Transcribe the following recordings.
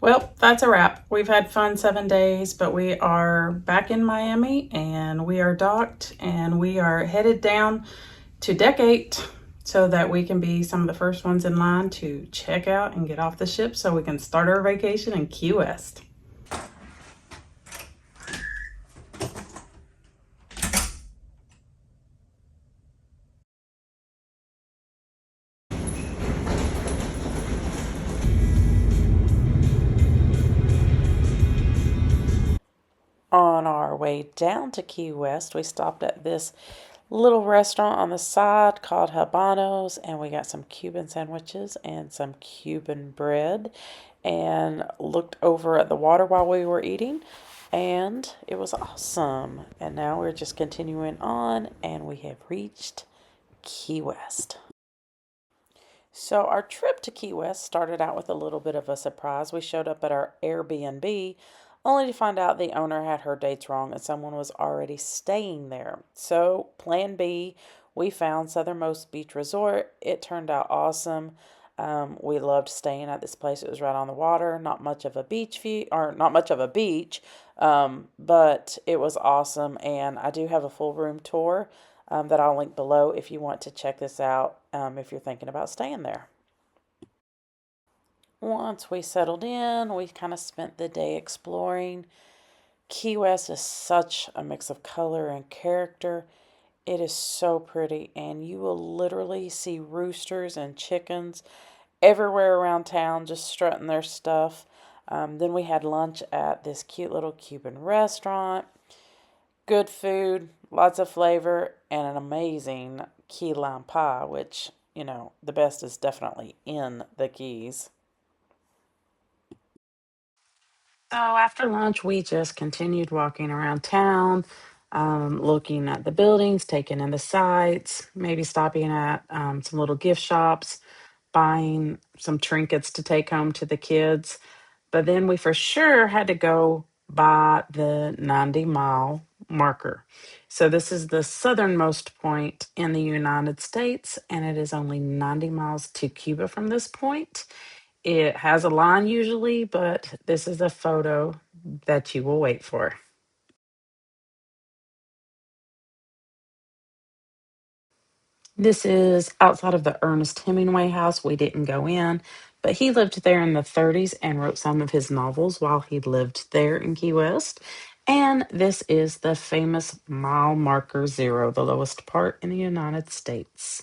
Well, that's a wrap. We've had fun 7 days, but we are back in Miami and we are docked and we are headed down to deck 8 so that we can be some of the first ones in line to check out and get off the ship so we can start our vacation in Key West. On our way down to Key West, we stopped at this little restaurant on the side called Habanos, and we got some Cuban sandwiches and some Cuban bread, and looked over at the water while we were eating, and it was awesome. And now we're just continuing on, and we have reached Key West. So, our trip to Key West started out with a little bit of a surprise. We showed up at our Airbnb only to find out the owner had her dates wrong and someone was already staying there. So, plan B, we found Southernmost Beach Resort. It turned out awesome. We loved staying at this place. It was right on the water, not much of a beach view, or not much of a beach, but it was awesome. And I do have a full room tour that I'll link below if you want to check this out if you're thinking about staying there. Once we settled in, we kind of spent the day exploring. Key West is such a mix of color and character. It is so pretty, and you will literally see roosters and chickens everywhere around town just strutting their stuff. Then we had lunch at this cute little Cuban restaurant. Good food, lots of flavor, and an amazing key lime pie, which, the best is definitely in the Keys. So after lunch, we just continued walking around town, looking at the buildings, taking in the sights, maybe stopping at some little gift shops, buying some trinkets to take home to the kids. But then we for sure had to go by the 90-mile marker. So this is the southernmost point in the United States, and it is only 90 miles to Cuba from this point. It has a line usually, but this is a photo that you will wait for. This is outside of the Ernest Hemingway house. We didn't go in, but he lived there in the 30s and wrote some of his novels while he lived there in Key West. And this is the famous mile marker zero, the lowest part in the United States.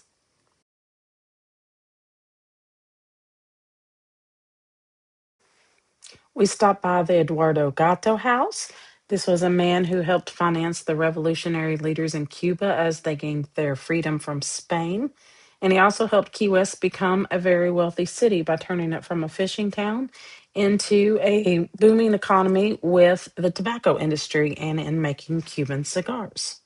We stopped by the Eduardo Gato house. This was a man who helped finance the revolutionary leaders in Cuba as they gained their freedom from Spain. And he also helped Key West become a very wealthy city by turning it from a fishing town into a booming economy with the tobacco industry and in making Cuban cigars.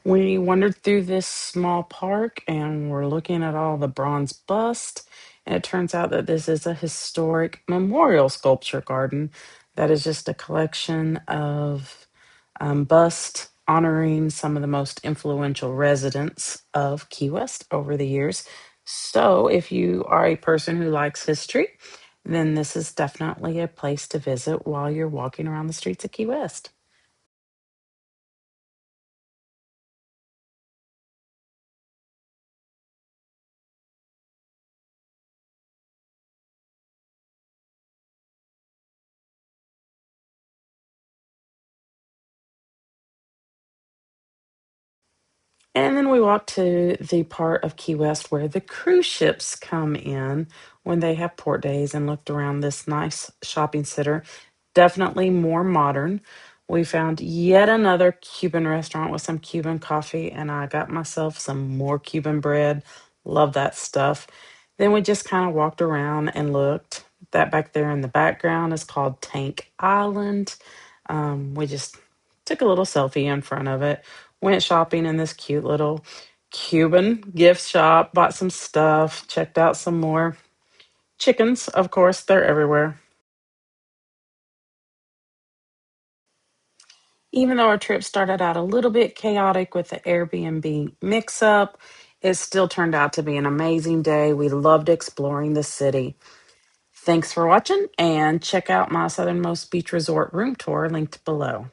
We wandered through this small park and we're looking at all the bronze busts. And it turns out that this is a historic memorial sculpture garden that is just a collection of busts honoring some of the most influential residents of Key West over the years. So, if you are a person who likes history, then this is definitely a place to visit while you're walking around the streets of Key West. And then we walked to the part of Key West where the cruise ships come in when they have port days and looked around this nice shopping center. Definitely more modern. We found yet another Cuban restaurant with some Cuban coffee, and I got myself some more Cuban bread. Love that stuff. Then we just kind of walked around and looked. That back there in the background is called Tank Island. We just took a little selfie in front of it. Went shopping in this cute little Cuban gift shop, bought some stuff, checked out some more chickens, of course, they're everywhere. Even though our trip started out a little bit chaotic with the Airbnb mix up, it still turned out to be an amazing day. We loved exploring the city. Thanks for watching and check out my Southernmost Beach Resort room tour linked below.